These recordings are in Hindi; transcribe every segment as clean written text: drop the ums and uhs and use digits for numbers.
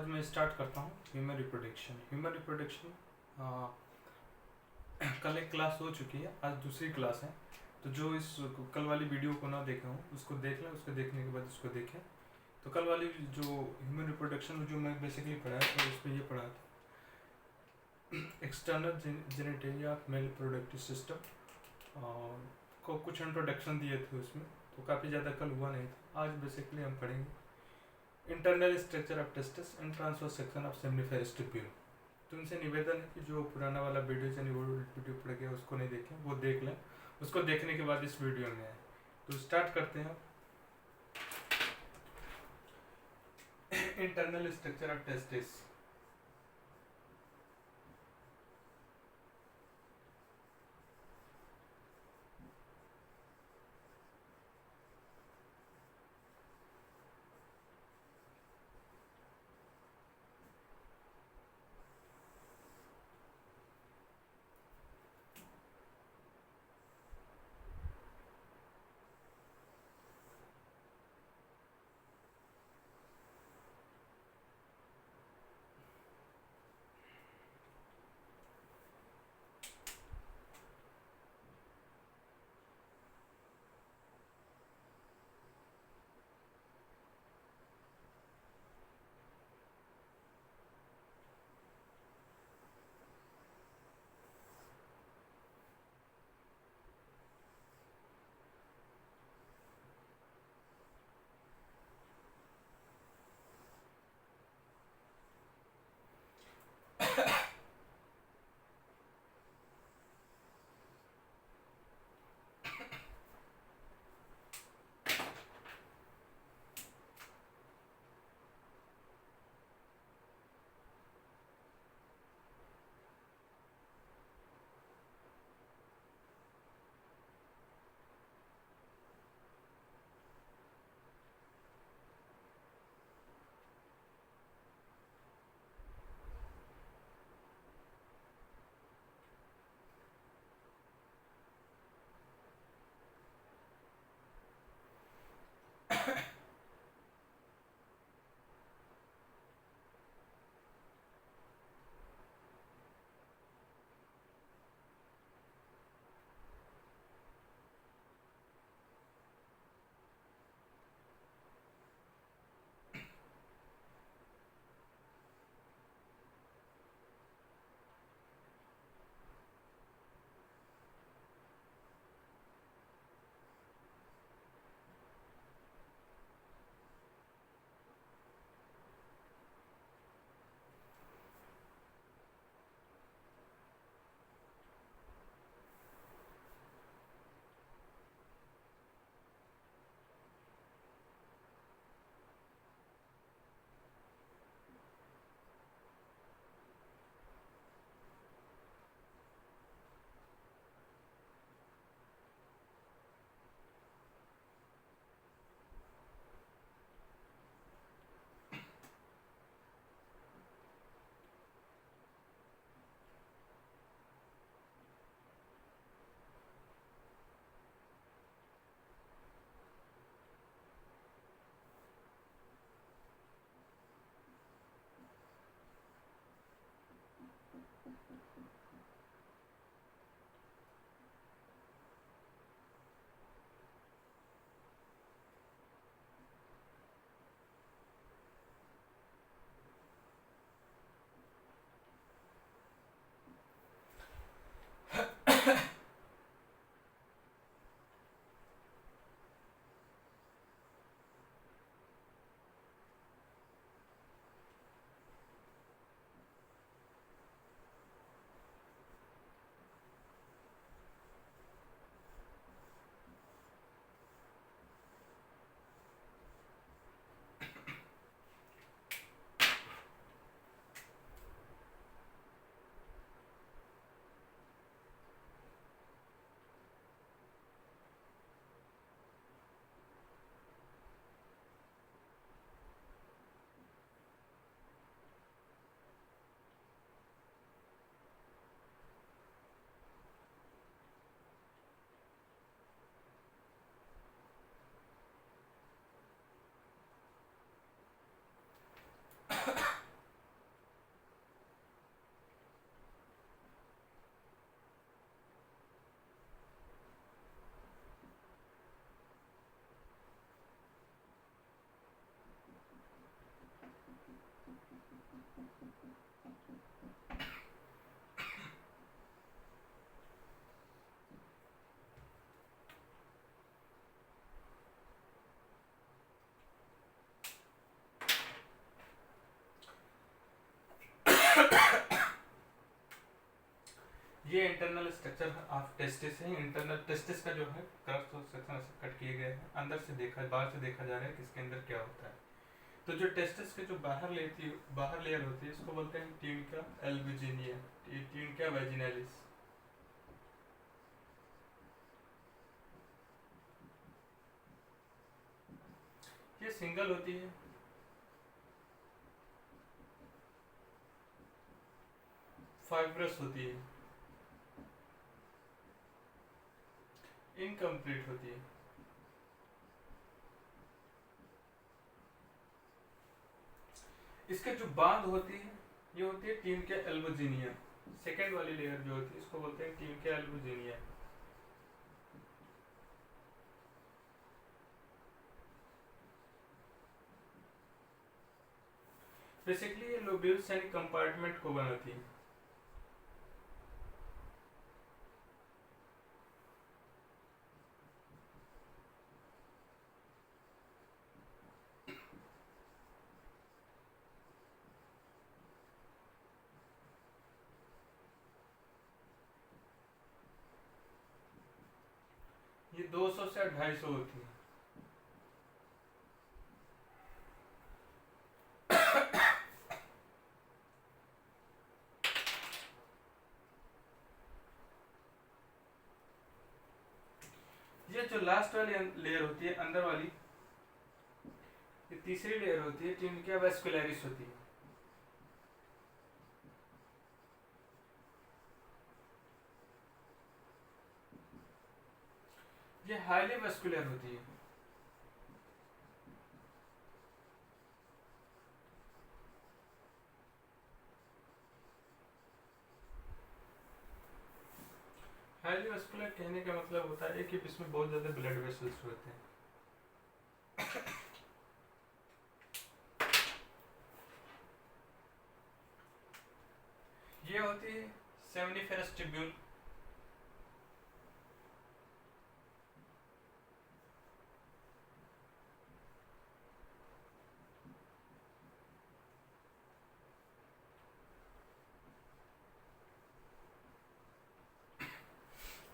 आज मैं स्टार्ट करता हूँ ह्यूमन रिप्रोडक्शन। कल एक क्लास हो चुकी है, आज दूसरी क्लास है। तो जो इस कल वाली वीडियो को ना देखे हों उसको देख लें, उसको देखने के बाद उसको देखें। तो कल वाली जो ह्यूमन रिप्रोडक्शन जो मैं बेसिकली पढ़ाया था उसमें ये पढ़ा था external genitalia of male reproductive system को कुछ इंट्रोडक्शन दिए थे उसमें, तो काफ़ी ज़्यादा कल हुआ नहीं था। आज बेसिकली हम पढ़ेंगे internal structure of testis and transfer section of seminiferous tubule. तो उनसे निवेदन है कि जो पुराना वाला वीडियो यानी वो वीडियो पढ़ गया उसको नहीं देखें, वो देख लें, उसको देखने के बाद इस वीडियो में आए। तो स्टार्ट करते हैं। Internal structure of testis. ये इंटरनल स्ट्रक्चर ऑफ टेस्टिस है। इंटरनल टेस्टिस का जो है क्रॉस सेक्शन ऐसे कट किए गए हैं, अंदर से देखा, बाहर से देखा जा रहा है कि इसके अंदर क्या होता है। तो जो टेस्टिस के जो बाहर लेयर होती है, इसको बोलते हैं ट्यूनिका एल्बुजिनिया, ट्यूनिका वैजिनालिस। ये सिंगल होती है, फाइब्रस होती है, इनकम्प्लीट होती है। इसके जो बांध होती है, ये होती है ट्यूनिका एल्बुजिनिया। सेकेंड वाली लेयर जो होती है, इसको बोलते हैं ट्यूनिका एल्बुजिनिया। बेसिकली ये लोब्यूल्स यानी कंपार्टमेंट को बनाती है। ये 200 से 250 होती है। ये जो लास्ट वाली लेयर होती है अंदर वाली, ये तीसरी लेयर होती है, ट्यूनिका वैस्कुलरिस होती है। ये हाईली वैस्कुलर होती है। हाईली वैस्कुलर कहने का मतलब होता है कि इसमें बहुत ज्यादा ब्लड वेसल्स होते हैं। ये होती है सेमिनिफेरस ट्यूब्यूल।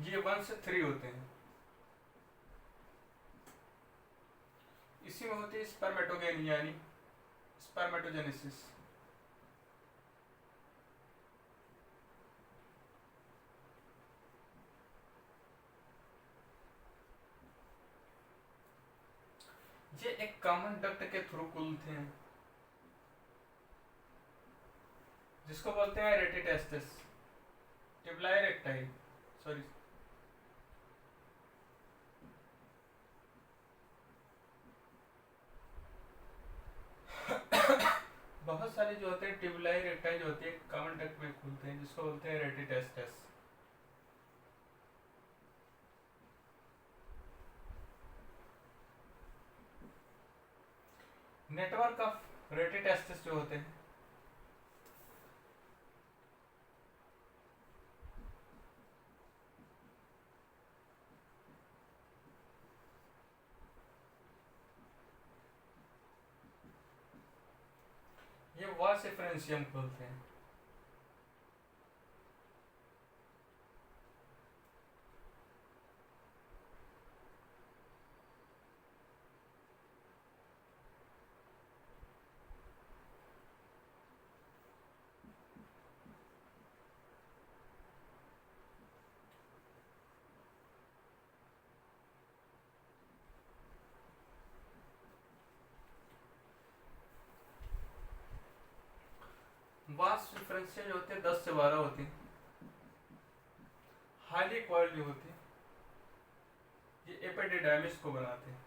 ये 1 से 3 होते हैं। इसी में होती है स्पर्मेटोगेन यानी स्पर्मेटोजेनेसिस। ये एक कॉमन डक्ट के थ्रू खुलते हैं, जिसको बोलते हैं रेटिटेस्टिस, ट्यूबुलाई रेक्टाइल, सॉरी। बहुत सारे जो होते हैं ट्यूबुलाई रेक्टाइल जो होती है कॉमन डक्ट में खुलते हैं, जिसको बोलते हैं रेटिटेस्टिस। नेटवर्क ऑफ रेटिटेस्टिस जो होते हैं, ये वास एफरेंशियम खोलते हैं। वास डिफरेंशियल जो होते हैं 10 से 12 होते हैं। हाईली क्वाइल्ड जो होते हैं, ये एपिडिडाइमिस को बनाते हैं।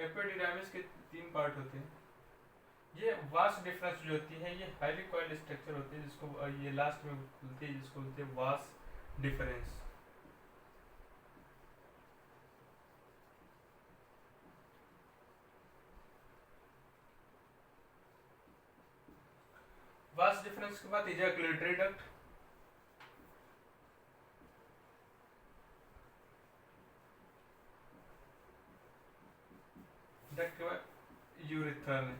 एपिडिडाइमिस के 3 पार्ट होते हैं। ये वास डिफरेंस जो होती है, ये हाईली क्वाइल्ड स्ट्रक्चर होती है, जिसको ये लास्ट में खुलती है, जिसको बोलते हैं वास डिफरेंस। वास्ट डिफरेंस के बाद इजैकुलेटरी डक्ट, डक्ट के बाद यूरिथ्रा में।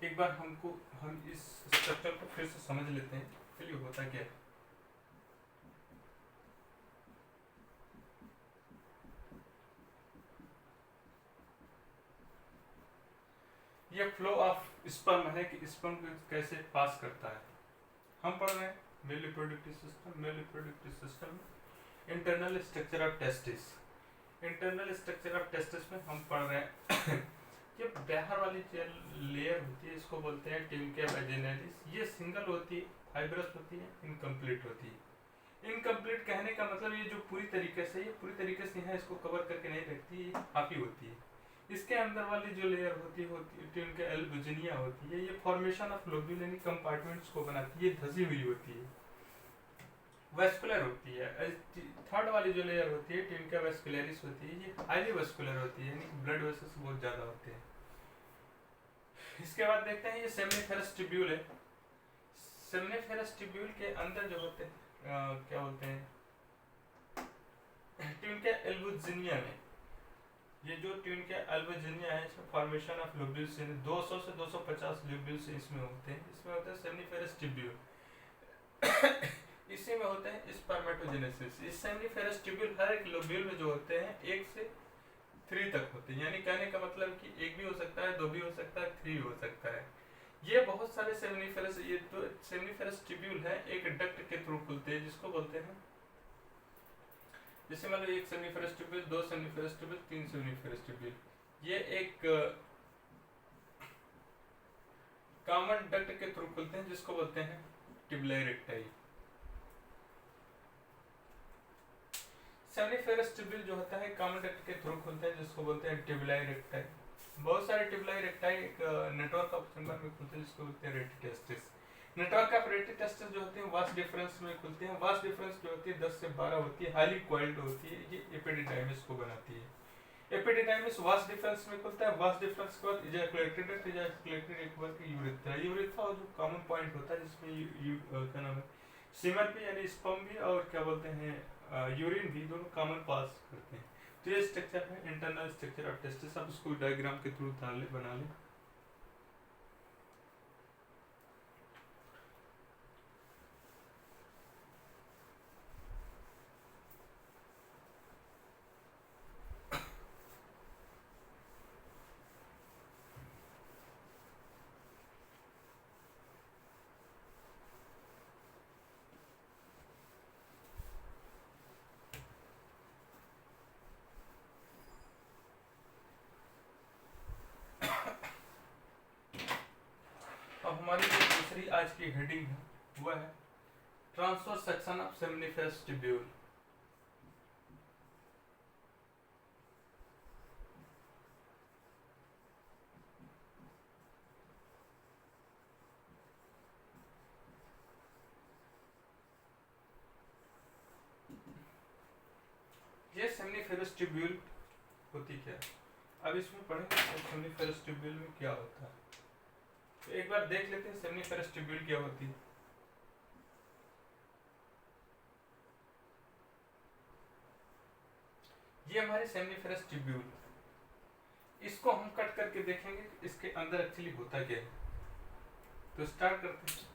एक बार हम इस स्ट्रक्चर को फिर से समझ लेते हैं, चलिए होता क्या है। ये फ्लो ऑफ स्पर्म है कि स्पर्म कैसे पास करता है। हम पढ़ रहे हैं male reproductive system. Male reproductive system में internal structure of testis. Internal structure of testis में हम पढ़ रहे हैं कि बाहर वाली जो लेयर होती है इसको बोलते हैं ट्यूनिका वैजिनैलिस। ये सिंगल होती है, फाइब्रस होती है, इनकम्प्लीट होती है। इनकम्प्लीट कहने का मतलब ये जो पूरी तरीके से यहाँ इसको कवर करके नहीं रखती, ये हाफी होती है। इसके अंदर वाली जो लेयर होती है ट्यूनिका एल्बुजिनिया होती है। ये फॉर्मेशन ऑफ लोब्यूल यानी कंपार्टमेंट्स को बनाती है, ये धसी हुई होती है, वेस्कुलर होती है। थर्ड वाली जो लेयर होती है ट्यूनिका वेस्कुलरिस होती है, ये हाईली वेस्कुलर होती है यानी ब्लड वेसल्स बहुत ज्यादा होते हैं। इसके बाद देखते हैं ये सेमनीफेरस ट्यूब्यूल है। सेमनीफेरस ट्यूब्यूल के अंदर जो होते हैं क्या बोलते हैं ट्यूनिका एल्बुजिनिया में, ये जो ट्यूनिका एल्बुजिनिया है इसमें फॉर्मेशन ऑफ लोब्यूल्स 200 से 250 लोब्यूल्स इसमें होते हैं। इसमें होता है सेमनीफेरस ट्यूब्यूल। इसी में होते हैं स्पर्मेटोजेनेसिस। इस सेमनीफेरस ट्यूब्यूल हर एक लोब्यूल में जो होते हैं 1 से 3 तक होते हैं, यानी कहने का मतलब कि 1 भी हो सकता है, 2 भी हो सकता है, 3 हो सकता है। ये बहुत सारे सेमनीफेरस, ये तो सेमनीफेरस ट्यूब्यूल है एक डक्ट के थ्रू खुलते हैं जिसको बोलते हैं, जैसे मतलब 1 seminiferous tubule, 2 seminiferous tubule, 3 seminiferous tubule. ये एक कॉमन डक्ट के थ्रू खुलते हैं जिसको बोलते हैं ट्यूबुलर रेक्टाई। सेमनीफेरस ट्यूब्यूल जो होता है कॉमन डक्ट के थ्रू खुलता है जिसको बोलते हैं ट्यूबुलर रेक्टाई। बहुत सारे ट्यूबुलर रेक्टाई एक नेटवर्क ऑफ चैम्बर में खुलते हैं जिसको बोलते हैं रेटिटेस्टिस। नेटवर्क ऑफ रेटिटेस्टिस जो होते हैं वास्ट डिफरेंस में खुलते हैं। वास्ट डिफरेंस जो होती है 10 से 12 होती है, हाईली कॉइल्ड होती है, ये एपिडिडाइमिस को बनाती है। एपिडिडाइमिस वास्ट डिफरेंस में खुलता है। वास्ट डिफरेंस के बाद इजैकुलेटरी डक्ट, इजैकुलेटरी डक्ट के बाद यूरेथ्रा। यूरेथ्रा जो कॉमन पॉइंट होता है जिसमें क्या नाम है सीमन भी यानी स्पर्म भी और क्या बोलते हैं यूरिन भी दोनों कॉमन पास करते हैं। तो ये स्ट्रक्चर है इंटरनल स्ट्रक्चर ऑफ टेस्टिस। आप इसको डायग्राम के थ्रू बना लें। अब हमारी जो दूसरी आज की हेडिंग है वह है transfer section of seminiferous tubule. ये सेमनीफेरस ट्यूब्यूल होती क्या है, अब इसमें पढ़ेंगे सेमनीफेरस ट्यूब्यूल में क्या होता है। तो एक बार देख लेते हैं सेमनीफेरस ट्यूब्यूल क्या होती है। ये हमारी सेमनीफेरस ट्यूब्यूल, इसको हम कट करके देखेंगे इसके अंदर एक्चुअली होता क्या है। तो स्टार्ट करते हैं।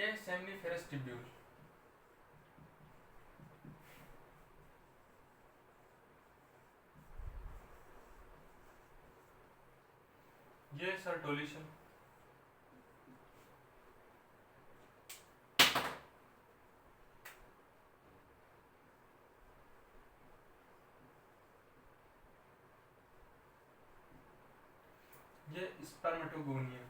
ये सेमनीफेरस ट्यूब्यूल। ये सर्टोली सेल। ये स्पर्मेटोगोनिया।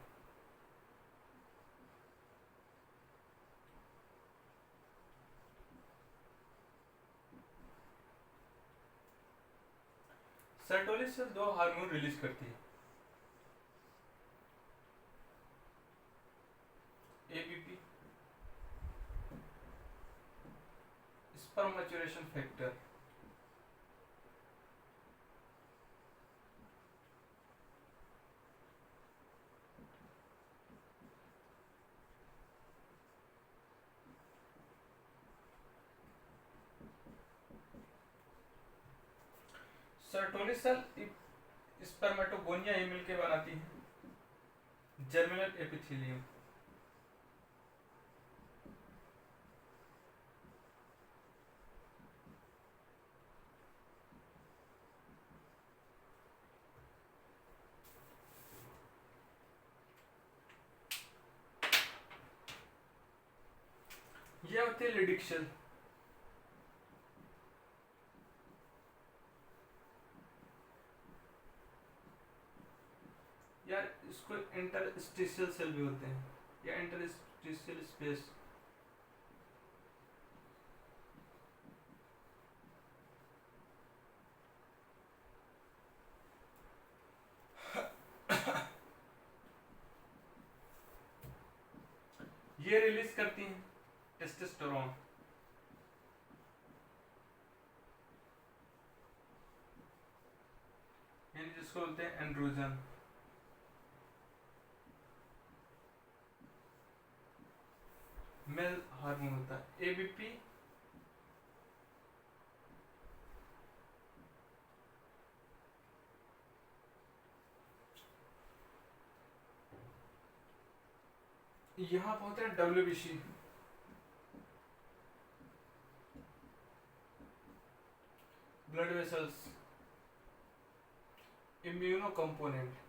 सर्टोली सेल दो हार्मोन रिलीज करती है, ABP, sperm maturation factor. Sertoli cell spermatogonia ये मिलके बनाती है जर्मिनल एपिथेलियम। ये होती है लिडिक सेल। यार इसको इंटरस्टिशियल सेल भी होते हैं या इंटरस्टिशियल स्पेस। ये रिलीज करती हैं टेस्टोस्टेरोन। यानी जिसको बोलते हैं एंड्रोजन। मेल हार्मोन होता है एबीपी। यहाँ पे होता है WBC, blood vessels, immuno component.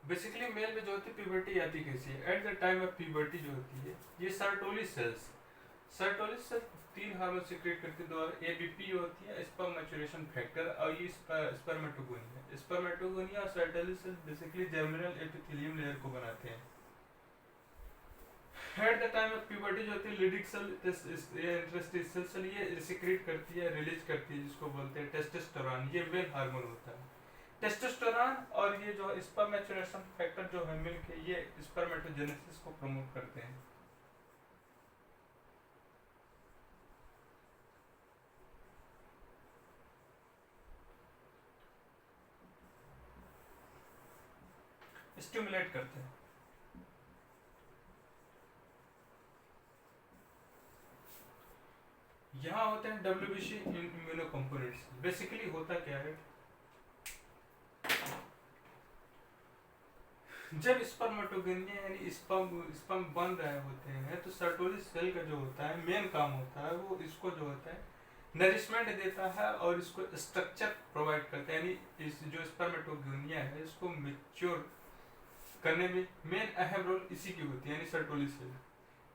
Basically mail में जो होती है प्यूबर्टी आती कैसी है, at the time of puberty जो होती है ये सर्टोली सेल्स तीन हार्मोन सीक्रेट करती है द्वारा। एबीपी होती है स्पर्म मैच्योरेशन फैक्टर, और ये स्पर्मेटोगोनिया और Sertoli cells basically germinal epithelium layer को बनाते हैं। Eight the time of puberty जो होती है लिडिक सेल इंटरस्टिशियल सेल ये सीक्रेट करती है, रिलीज करती है, जिसको बोलते हैं टेस्टोस्टेरोन। ये मेल हार्मोन होता है। टेस्टोस्टेरोन और ये जो स्पर्म मैच्योरेशन फैक्टर जो है मिलके ये स्पर्मेटोजेनेसिस को प्रमोट करते हैं। स्टिमुलेट करते हैं। यहाँ होते हैं डब्ल्यूबीसी इम्यूनो कंपोनेंट्स। बेसिकली होता क्या है, जब स्पर्मेटोगोनिया यानी स्पर्म बन रहे होते हैं तो सर्टोली सेल का जो होता है मेन काम होता है वो इसको जो होता है नरिशमेंट देता है और इसको स्ट्रक्चर प्रोवाइड करता है। यानी इस जो स्पर्मेटोगोनिया है इसको मैच्योर करने में मेन अहम रोल इसी की होती है, यानी सर्टोली सेल।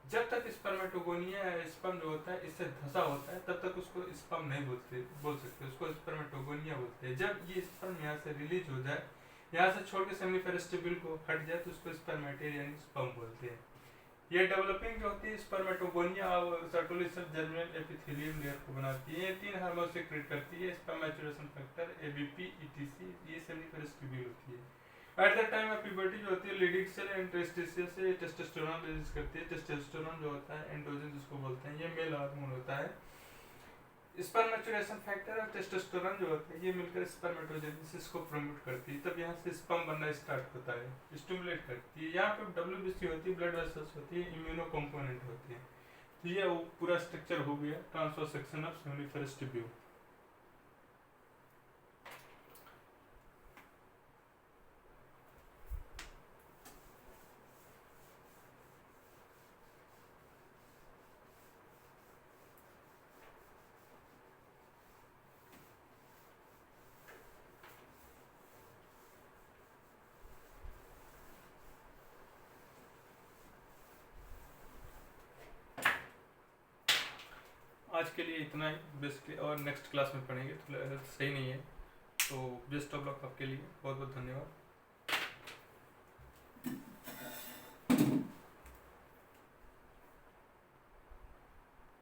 जब तक स्पर्मेटोगोनिया स्पर्म जो होता है इससे धंसा होता है तब तक उसको स्पर्म नहीं बोल सकते, उसको स्पर्मेटोगोनिया बोलते हैं। जब ये स्पर्म यहाँ से रिलीज हो जाए, यहाँ से छोड़ के सेमिनिफेरस ट्यूब्यूल को हट जाए तो उसको स्पर्मेटेरियन यानी स्पर्म बोलते हैं। ये डेवलपिंग जो होती है स्पर्मेटोगोनिया और Sertoli cell germinal epithelium layer को बनाती है। ये तीन हार्मोन सीक्रेट करती है, sperm maturation factor, ABP, etc. ये सेमिनिफेरस ट्यूब्यूल होती है। At the time of puberty जो होती है लिडिक सेल इंटरस्टिशियल से टेस्टोस्टेरोन रिलीज करती है। टेस्टोस्टेरोन जो होता है एंड्रोजन जिसको बोलते हैं, ये मेल हार्मोन होता है। स्पर्म मैच्योरेशन फैक्टर और टेस्टोस्टेरोन जो होता है ये मिलकर स्पर्मेटोजेनेसिस को प्रमोट करती है, तब यहाँ से स्पर्म बनना स्टार्ट होता है, स्टिमुलेट करती है। यहाँ पे डब्ल्यूबीसी होती है, ब्लड वेसल्स होती है, इम्यूनो कंपोनेंट होती है। ये वो पूरा स्ट्रक्चर हो गया transfer section of seminiferous tubule. आज के लिए इतना ही बेसिकली, और नेक्स्ट क्लास में पढ़ेंगे। तो सही नहीं है, तो बेस्ट ऑफ लक आपके लिए, बहुत बहुत धन्यवाद।